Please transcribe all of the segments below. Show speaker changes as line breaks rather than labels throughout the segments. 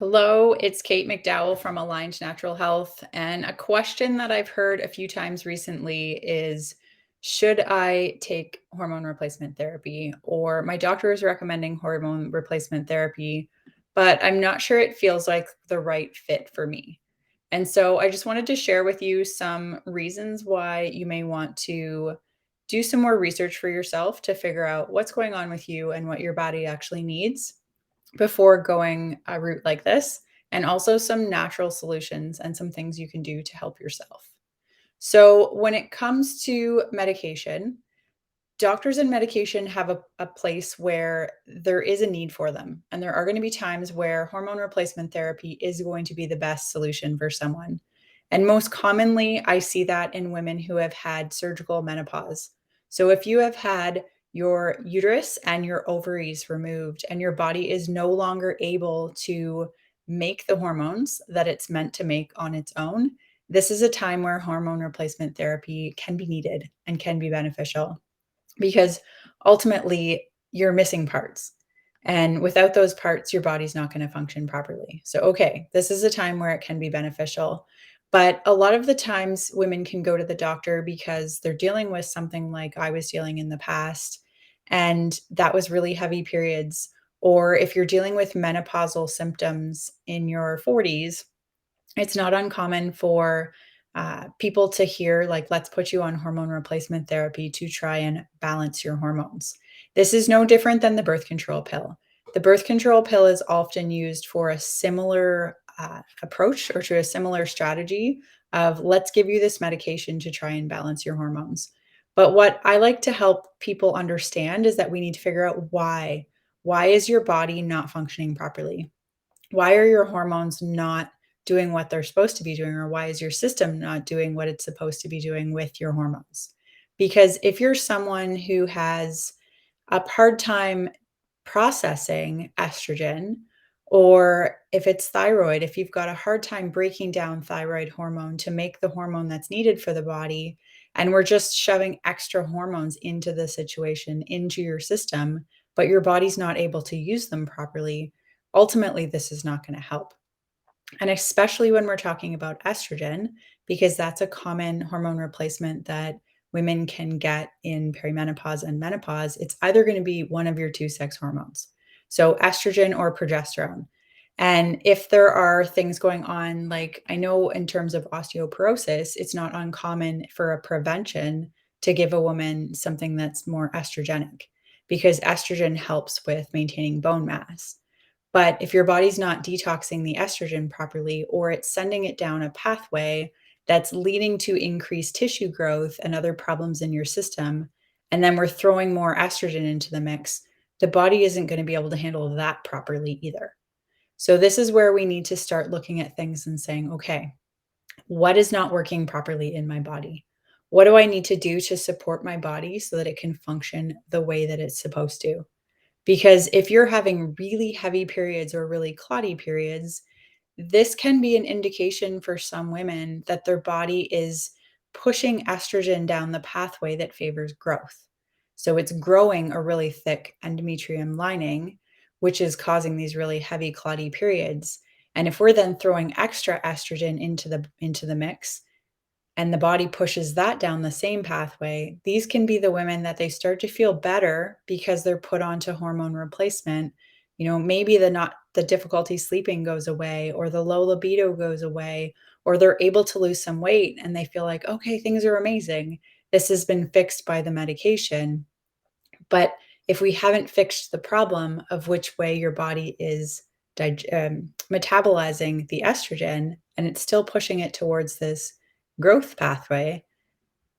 Hello, it's Kate McDowell from Aligned Natural Health. And a question that I've heard a few times recently is, should I take hormone replacement therapy? Or my doctor is recommending hormone replacement therapy, but I'm not sure it feels like the right fit for me. And so I just wanted to share with you some reasons why you may want to do some more research for yourself to figure out what's going on with you and what your body actually needs before going a route like this, and also some natural solutions and some things you can do to help yourself. So, when it comes to medication, doctors and medication have a place where there is a need for them. And there are going to be times where hormone replacement therapy is going to be the best solution for someone. And most commonly, I see that in women who have had surgical menopause. So if you have had your uterus and your ovaries removed, and your body is no longer able to make the hormones that it's meant to make on its own, this is a time where hormone replacement therapy can be needed and can be beneficial because ultimately you're missing parts. And without those parts, your body's not going to function properly. So, okay, this is a time where it can be beneficial. But a lot of the times, women can go to the doctor because they're dealing with something like I was dealing in the past, and that was really heavy periods. Or if you're dealing with menopausal symptoms in your 40s, it's not uncommon for people to hear, like, let's put you on hormone replacement therapy to try and balance your hormones. This is no different than the birth control pill. The birth control pill is often used for a similar approach or to a similar strategy of let's give you this medication to try and balance your hormones. But what I like to help people understand is that we need to figure out why. Why is your body not functioning properly? Why are your hormones not doing what they're supposed to be doing? Or why is your system not doing what it's supposed to be doing with your hormones? Because if you're someone who has a hard time processing estrogen, or if it's thyroid, if you've got a hard time breaking down thyroid hormone to make the hormone that's needed for the body, and we're just shoving extra hormones into the situation, into your system, but your body's not able to use them properly, ultimately, this is not going to help. And especially when we're talking about estrogen, because that's a common hormone replacement that women can get in perimenopause and menopause, it's either going to be one of your two sex hormones. So estrogen or progesterone. And if there are things going on, like I know in terms of osteoporosis, it's not uncommon for a prevention to give a woman something that's more estrogenic because estrogen helps with maintaining bone mass. But if your body's not detoxing the estrogen properly, or it's sending it down a pathway that's leading to increased tissue growth and other problems in your system, and then we're throwing more estrogen into the mix, the body isn't going to be able to handle that properly either. So, this is where we need to start looking at things and saying, okay, what is not working properly in my body? What do I need to do to support my body so that it can function the way that it's supposed to? Because if you're having really heavy periods or really clotty periods, this can be an indication for some women that their body is pushing estrogen down the pathway that favors growth. So it's growing a really thick endometrium lining, which is causing these really heavy clotty periods. And if we're then throwing extra estrogen into the mix, and the body pushes that down the same pathway, these can be the women that they start to feel better because they're put onto hormone replacement. Maybe the difficulty sleeping goes away, or the low libido goes away, or they're able to lose some weight and they feel like, okay, things are amazing. This has been fixed by the medication. But if we haven't fixed the problem of which way your body is metabolizing the estrogen, and it's still pushing it towards this growth pathway,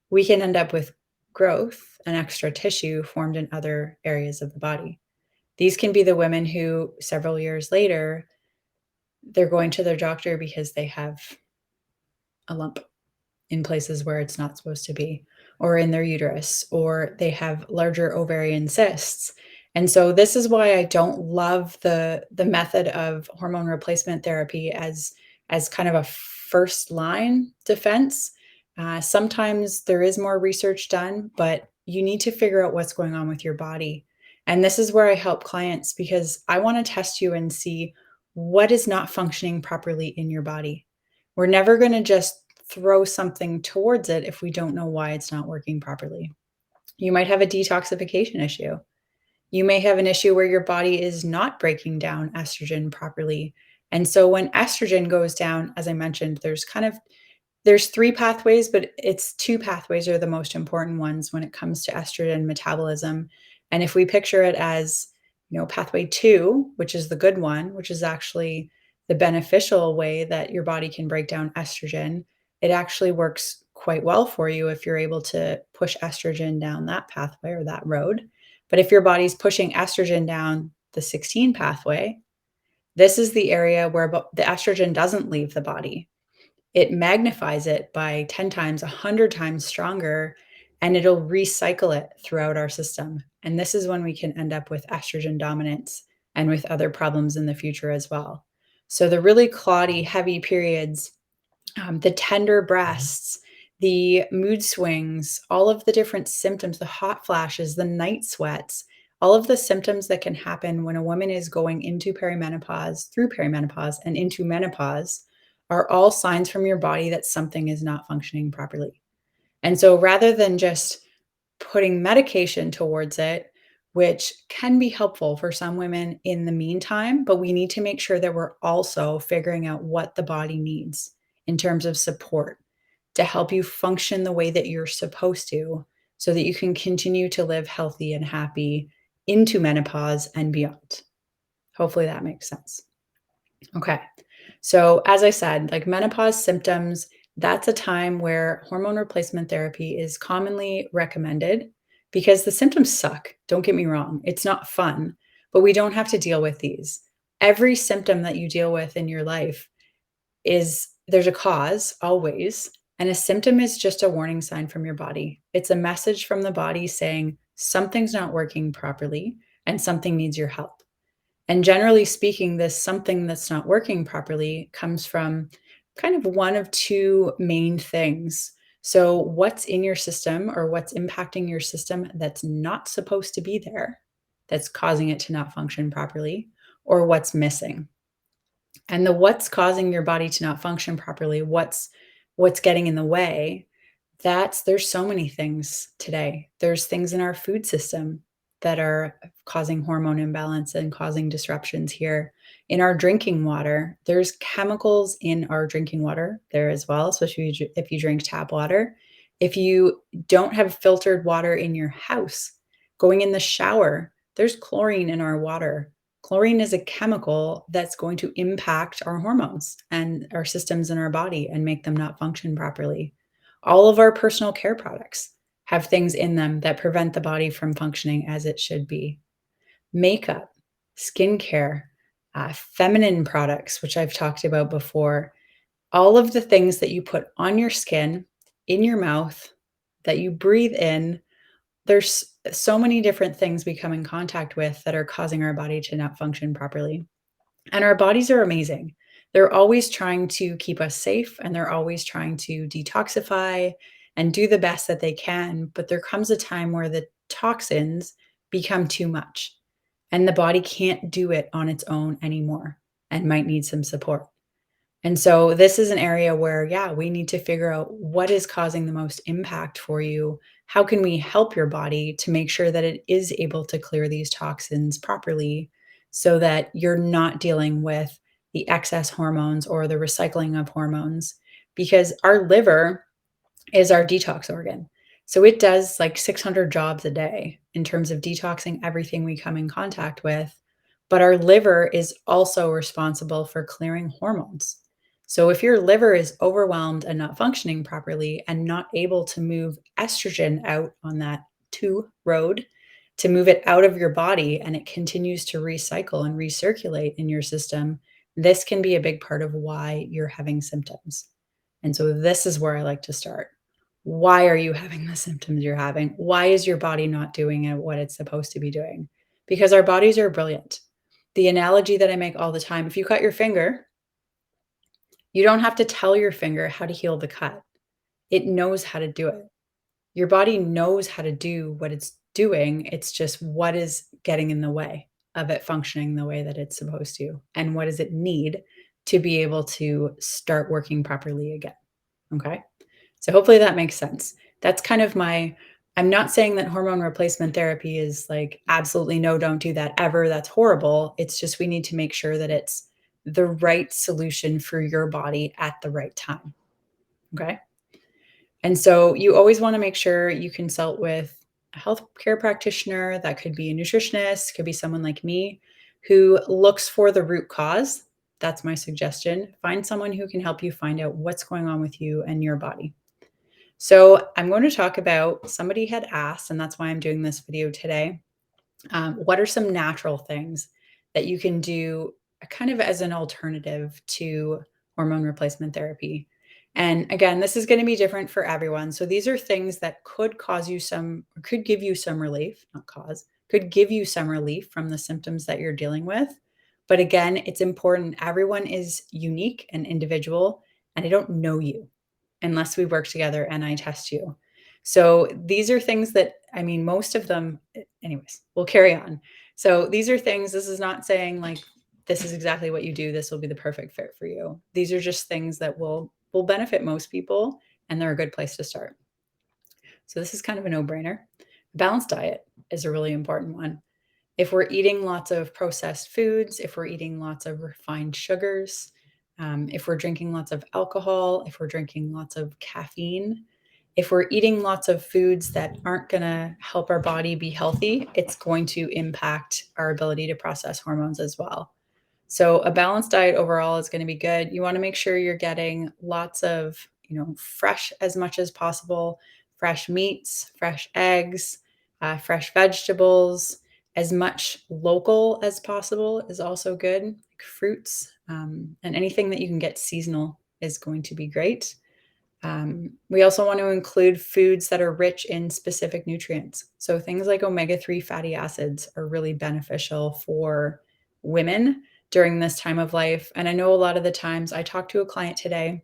we can end up with growth and extra tissue formed in other areas of the body. These can be the women who, several years later, they're going to their doctor because they have a lump in places where it's not supposed to be, or in their uterus, or they have larger ovarian cysts. And so this is why I don't love the method of hormone replacement therapy as kind of a first line defense. Sometimes there is more research done, but you need to figure out what's going on with your body. And this is where I help clients because I want to test you and see What is not functioning properly in your body? We're never going to just throw something towards it if we don't know why it's not working properly. You might have a detoxification issue. You may have an issue where your body is not breaking down estrogen properly. And so when estrogen goes down, as I mentioned, there's 3 pathways, but it's 2 pathways are the most important ones when it comes to estrogen metabolism. And if we picture it as, pathway 2, which is the good one, which is actually the beneficial way that your body can break down estrogen, it actually works quite well for you if you're able to push estrogen down that pathway or that road. But if your body's pushing estrogen down the 16 pathway, this is the area where the estrogen doesn't leave the body. It magnifies it by 10 times, 100 times stronger, and it'll recycle it throughout our system. And this is when we can end up with estrogen dominance and with other problems in the future as well. So the really clotty, heavy periods, the tender breasts, the mood swings, all of the different symptoms, the hot flashes, the night sweats, all of the symptoms that can happen when a woman is going into perimenopause, through perimenopause, and into menopause are all signs from your body that something is not functioning properly. And so rather than just putting medication towards it, which can be helpful for some women in the meantime, but we need to make sure that we're also figuring out what the body needs in terms of support to help you function the way that you're supposed to so that you can continue to live healthy and happy into menopause and beyond. Hopefully that makes sense. Okay. So, as I said, like menopause symptoms, that's a time where hormone replacement therapy is commonly recommended because the symptoms suck. Don't get me wrong, it's not fun, but we don't have to deal with these. Every symptom that you deal with in your life is there's a cause always, and a symptom is just a warning sign from your body. It's a message from the body saying something's not working properly and something needs your help. And generally speaking, this something that's not working properly comes from kind of one of two main things. So, what's in your system or what's impacting your system that's not supposed to be there, that's causing it to not function properly, or what's missing. And the what's causing your body to not function properly, what's getting in the way, that's there's so many things today. There's things in our food system that are causing hormone imbalance and causing disruptions here. In our drinking water, there's chemicals in our drinking water there as well, especially if you drink tap water. If you don't have filtered water in your house, going in the shower, there's chlorine in our water. Chlorine is a chemical that's going to impact our hormones and our systems in our body and make them not function properly. All of our personal care products have things in them that prevent the body from functioning as it should be. Makeup, skincare, feminine products, which I've talked about before, all of the things that you put on your skin, in your mouth, that you breathe in, there's so many different things we come in contact with that are causing our body to not function properly. And our bodies are amazing. They're always trying to keep us safe and they're always trying to detoxify and do the best that they can. But there comes a time where the toxins become too much and the body can't do it on its own anymore and might need some support. And so this is an area where, yeah, we need to figure out what is causing the most impact for you. How can we help your body to make sure that it is able to clear these toxins properly so that you're not dealing with the excess hormones or the recycling of hormones? Because our liver is our detox organ. So it does like 600 jobs a day in terms of detoxing everything we come in contact with. But our liver is also responsible for clearing hormones. So if your liver is overwhelmed and not functioning properly and not able to move estrogen out on that two road, to move it out of your body and it continues to recycle and recirculate in your system, this can be a big part of why you're having symptoms. And so this is where I like to start. Why are you having the symptoms you're having? Why is your body not doing what it's supposed to be doing? Because our bodies are brilliant. The analogy that I make all the time, if you cut your finger, you don't have to tell your finger how to heal the cut. It knows how to do it. Your body knows how to do what it's doing. It's just what is getting in the way. of it functioning the way that it's supposed to? And what does it need to be able to start working properly again? Okay. So hopefully that makes sense. That's kind of my I'm not saying that hormone replacement therapy is like absolutely no, don't do that ever. That's horrible. It's just we need to make sure that it's the right solution for your body at the right time. Okay. And so you always want to make sure you consult with a healthcare practitioner. That could be a nutritionist, could be someone like me who looks for the root cause. That's my suggestion. Find someone who can help you find out what's going on with you and your body. So, I'm going to talk about somebody had asked, and that's why I'm doing this video today. What are some natural things that you can do kind of as an alternative to hormone replacement therapy? And again, this is going to be different for everyone. So these are things that could cause you some, or could give you some relief, not cause, could give you some relief from the symptoms that you're dealing with. But again, it's important. Everyone is unique and individual, and I don't know you unless we work together and I test you. So these are things that, I mean, most of them, anyways, we'll carry on. So these are things, this is not saying like, this is exactly what you do. This will be the perfect fit for you. These are just things that will benefit most people, and they're a good place to start. So this is kind of a no-brainer. Balanced diet is a really important one. If we're eating lots of processed foods, if we're eating lots of refined sugars, if we're drinking lots of alcohol, if we're drinking lots of caffeine, if we're eating lots of foods that aren't going to help our body be healthy, it's going to impact our ability to process hormones as well. So a balanced diet overall is going to be good. You want to make sure you're getting lots of, fresh as much as possible, fresh meats, fresh eggs, fresh vegetables, as much local as possible is also good. Like fruits, and anything that you can get seasonal is going to be great. We also want to include foods that are rich in specific nutrients. So things like omega-3 fatty acids are really beneficial for women during this time of life. And I know a lot of the times I talked to a client today,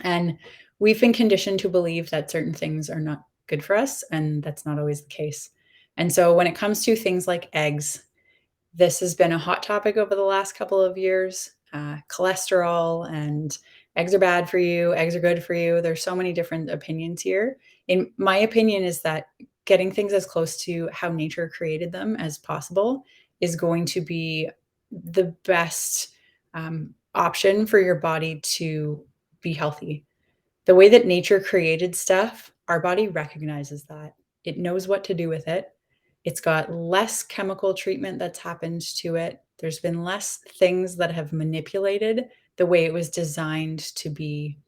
and we've been conditioned to believe that certain things are not good for us, and that's not always the case. And so when it comes to things like eggs, this has been a hot topic over the last couple of years. Cholesterol and eggs are bad for you, eggs are good for you. There's so many different opinions here. In my opinion, is that getting things as close to how nature created them as possible is going to be the best option for your body to be healthy. The way that nature created stuff, our body recognizes that. It knows what to do with it. It's got less chemical treatment that's happened to it. There's been less things that have manipulated the way it was designed to be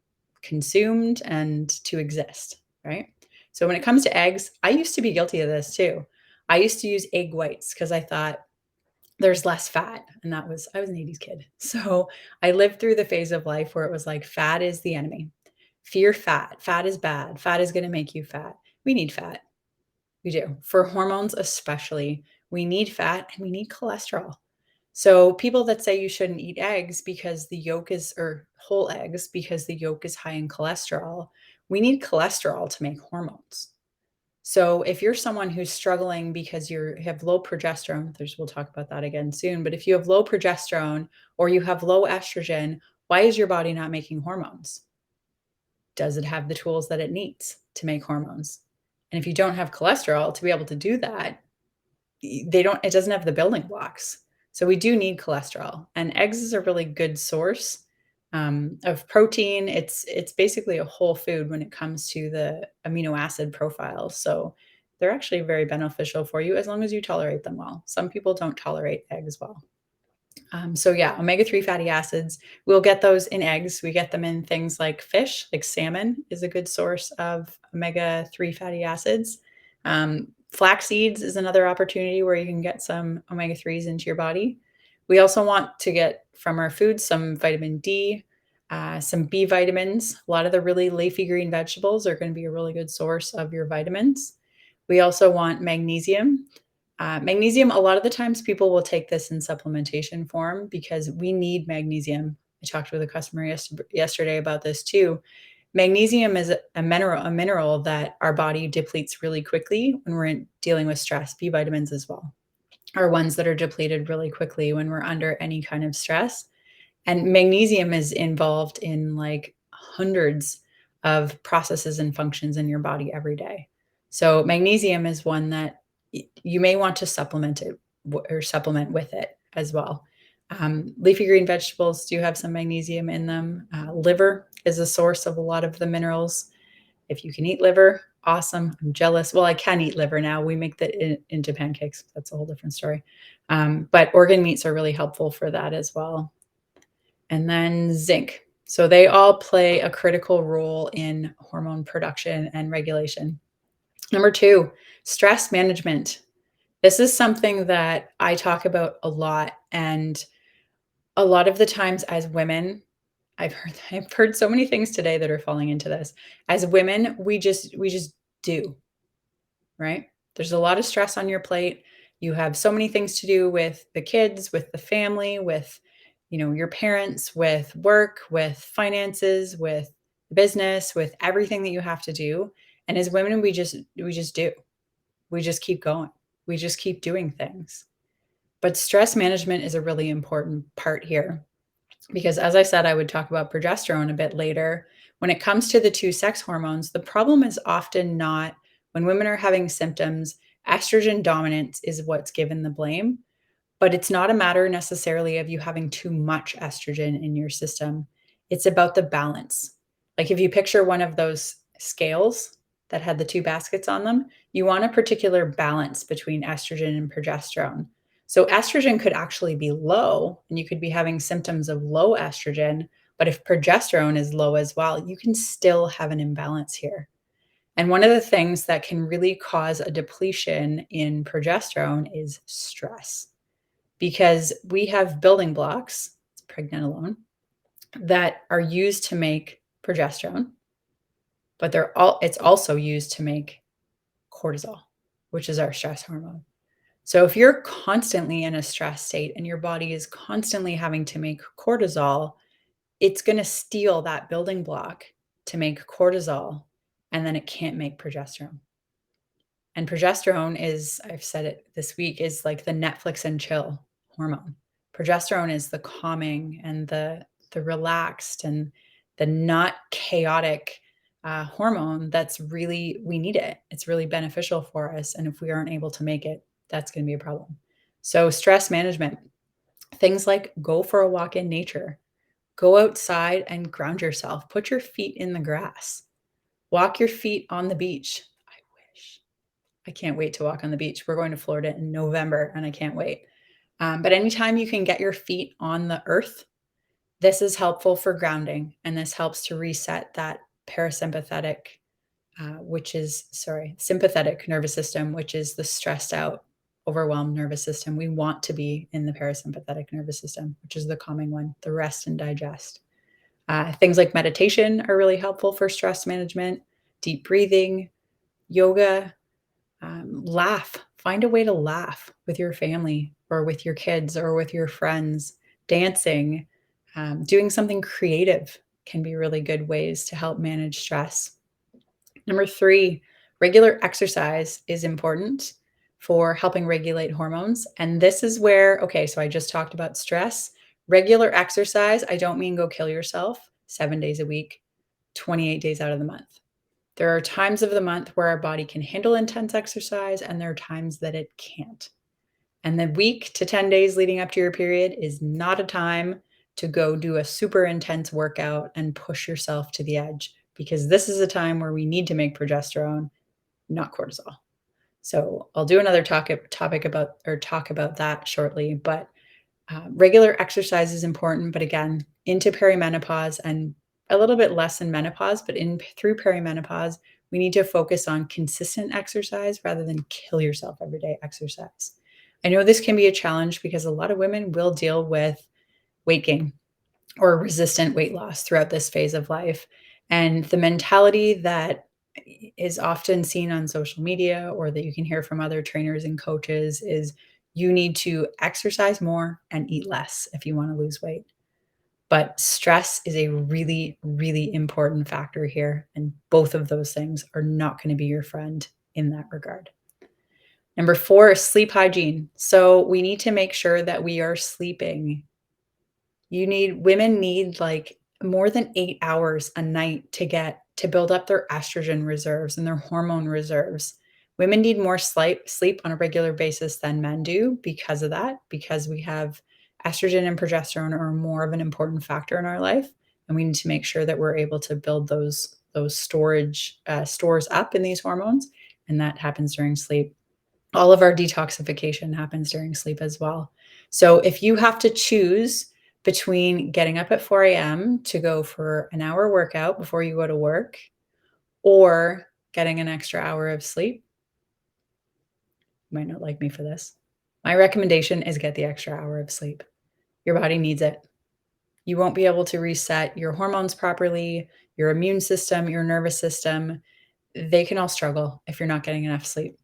consumed and to exist, right? So when it comes to eggs, I used to be guilty of this too. I used to use egg whites because I thought there's less fat, and I was an 80s kid. So I lived through the phase of life where it was like fat is the enemy. Fear fat. Fat is bad. Fat is going to make you fat. We need fat. We do. For hormones, especially, we need fat and we need cholesterol. So people that say you shouldn't eat eggs because the yolk is, or whole eggs because the yolk is high in cholesterol, we need cholesterol to make hormones. So if you're someone who's struggling because you have low progesterone, we'll talk about that again soon, but if you have low progesterone or you have low estrogen, why is your body not making hormones? Does it have the tools that it needs to make hormones? And if you don't have cholesterol to be able to do that, it doesn't have the building blocks. So we do need cholesterol, and eggs is a really good source of protein. It's basically a whole food when it comes to the amino acid profile. So they're actually very beneficial for you as long as you tolerate them well. Some people don't tolerate eggs well. So yeah, omega-3 fatty acids, we'll get those in eggs. We get them in things like fish, like salmon is a good source of omega-3 fatty acids. Flax seeds is another opportunity where you can get some omega-3s into your body. We also want to get from our foods some vitamin D, some B vitamins. A lot of the really leafy green vegetables are going to be a really good source of your vitamins. We also want magnesium. Magnesium, a lot of the times people will take this in supplementation form because we need magnesium. I talked with a customer yesterday about this too. Magnesium is a mineral that our body depletes really quickly when we're dealing with stress, B vitamins as well. are ones that are depleted really quickly when we're under any kind of stress. And magnesium is involved in like hundreds of processes and functions in your body every day. So magnesium is one that you may want to supplement it or supplement with it as well. Leafy green vegetables do have some magnesium in them. Liver is a source of a lot of the minerals. If you can eat liver, awesome. I'm jealous. Well, I can eat liver now. We make that into pancakes. That's a whole different story. But organ meats are really helpful for that as well. And then zinc. So they all play a critical role in hormone production and regulation. Number two, stress management. This is something that I talk about a lot. And a lot of the times as women, I've heard so many things today that are falling into this. As women, we just do, right? There's a lot of stress on your plate. You have so many things to do with the kids, with the family, with your parents, with work, with finances, with business, with everything that you have to do. And as women, we just do. We just keep going. We just keep doing things. But stress management is a really important part here because, as I said, I would talk about progesterone a bit later. When it comes to the two sex hormones, the problem is often not when women are having symptoms, estrogen dominance is what's given the blame, but it's not a matter necessarily of you having too much estrogen in your system. It's about the balance. Like if you picture one of those scales that had the two baskets on them, you want a particular balance between estrogen and progesterone. So estrogen could actually be low and you could be having symptoms of low estrogen, but if progesterone is low as well, you can still have an imbalance here. And one of the things that can really cause a depletion in progesterone is stress because we have building blocks, it's pregnenolone, that are used to make progesterone, but it's also used to make cortisol, which is our stress hormone. So if you're constantly in a stress state and your body is constantly having to make cortisol, it's going to steal that building block to make cortisol, and then it can't make progesterone. And progesterone is, I've said it this week, is like the Netflix and chill hormone. Progesterone is the calming and the relaxed and the not chaotic hormone that's really, we need it. It's really beneficial for us. And if we aren't able to make it, that's going to be a problem. So stress management, things like go for a walk in nature, go outside and ground yourself, put your feet in the grass, walk your feet on the beach. I wish. I can't wait to walk on the beach. We're going to Florida in November, and I can't wait. But anytime you can get your feet on the earth, this is helpful for grounding, and this helps to reset that parasympathetic, sympathetic nervous system, which is the stressed out, overwhelmed nervous system. We want to be in the parasympathetic nervous system, which is the calming one, the rest and digest. Things like meditation are really helpful for stress management, deep breathing, yoga, laugh. Find a way to laugh with your family or with your kids or with your friends. Dancing, doing something creative can be really good ways to help manage stress. Number three, regular exercise is important for helping regulate hormones. And this is where, okay, so I just talked about stress. Regular exercise, I don't mean go kill yourself 7 days a week, 28 days out of the month. There are times of the month where our body can handle intense exercise, and there are times that it can't. And the week to 10 days leading up to your period is not a time to go do a super intense workout and push yourself to the edge, because this is a time where we need to make progesterone, not cortisol. So I'll do another talk about that shortly, but regular exercise is important, but again, into perimenopause and a little bit less in menopause, but through perimenopause, we need to focus on consistent exercise rather than kill yourself every day exercise. I know this can be a challenge because a lot of women will deal with weight gain or resistant weight loss throughout this phase of life. And the mentality that is often seen on social media or that you can hear from other trainers and coaches is you need to exercise more and eat less if you want to lose weight. But stress is a really, really important factor here. And both of those things are not going to be your friend in that regard. Number 4 is sleep hygiene. So we need to make sure that we are sleeping. Women need like more than 8 hours a night to build up their estrogen reserves and their hormone reserves. Women need more sleep on a regular basis than men do because of that, because we have estrogen and progesterone are more of an important factor in our life, and we need to make sure that we're able to build those stores up in these hormones, and that happens during sleep. All of our detoxification happens during sleep as well. So if you have to choose between getting up at 4 a.m. to go for an hour workout before you go to work or getting an extra hour of sleep, you might not like me for this. My recommendation is get the extra hour of sleep. Your body needs it. You won't be able to reset your hormones properly, your immune system, your nervous system. They can all struggle if you're not getting enough sleep.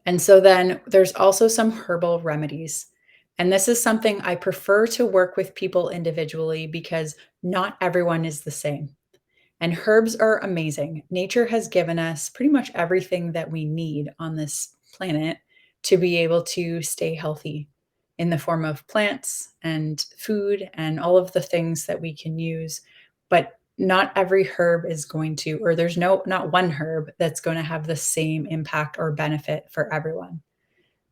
And so then there's also some herbal remedies. And this is something I prefer to work with people individually because not everyone is the same. And herbs are amazing. Nature has given us pretty much everything that we need on this planet to be able to stay healthy in the form of plants and food and all of the things that we can use. But not every herb is going to, or there's not one herb that's going to have the same impact or benefit for everyone.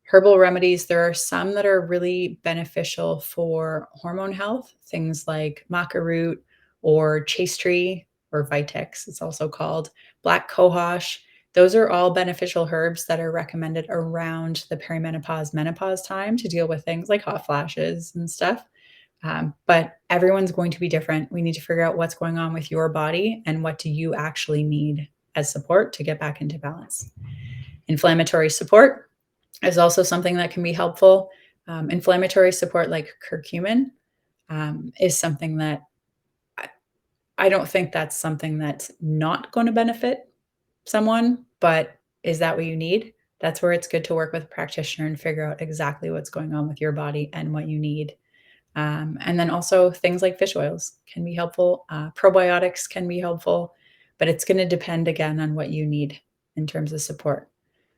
Herbal remedies, there are some that are really beneficial for hormone health, things like maca root or chaste tree or vitex, it's also called, black cohosh. Those are all beneficial herbs that are recommended around the perimenopause, menopause time to deal with things like hot flashes and stuff. But everyone's going to be different. We need to figure out what's going on with your body and what do you actually need as support to get back into balance. Inflammatory support is also something that can be helpful. Inflammatory support like curcumin is something that I, I don't think that's something that's not going to benefit someone, but is that what you need? That's where it's good to work with a practitioner and figure out exactly what's going on with your body and what you need. And then also things like fish oils can be helpful. Probiotics can be helpful, but it's going to depend again on what you need in terms of support.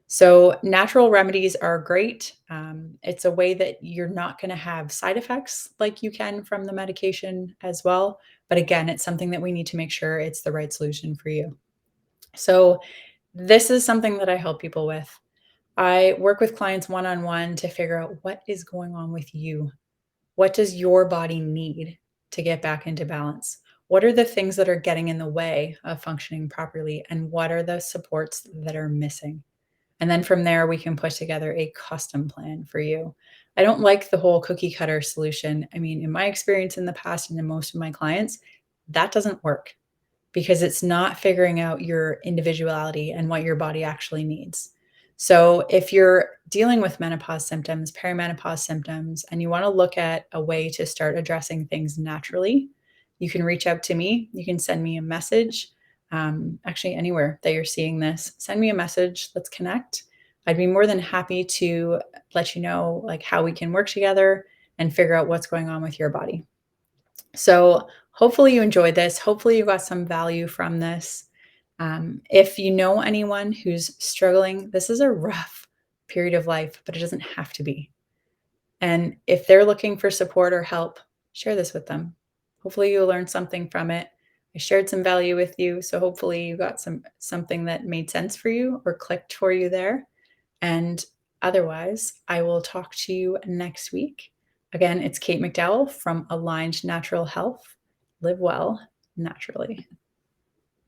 So, natural remedies are great. It's a way that you're not going to have side effects like you can from the medication as well. But again, it's something that we need to make sure it's the right solution for you. So, this is something that I help people with. I work with clients one on one to figure out what is going on with you. What does your body need to get back into balance? What are the things that are getting in the way of functioning properly? And what are the supports that are missing? And then from there, we can put together a custom plan for you. I don't like the whole cookie cutter solution. I mean, in my experience in the past and in most of my clients, that doesn't work because it's not figuring out your individuality and what your body actually needs. So, if you're dealing with menopause symptoms, perimenopause symptoms, and you want to look at a way to start addressing things naturally, you can reach out to me. You can send me a message. Actually, anywhere that you're seeing this, send me a message. Let's connect. I'd be more than happy to let you know like how we can work together and figure out what's going on with your body. So, hopefully, you enjoyed this. Hopefully, you got some value from this. If you know anyone who's struggling, this is a rough period of life, but it doesn't have to be. And if they're looking for support or help, share this with them. Hopefully, you'll learn something from it. I shared some value with you, so hopefully, you got something that made sense for you or clicked for you there. And otherwise, I will talk to you next week. Again, it's Kate McDowell from Aligned Natural Health. Live well naturally.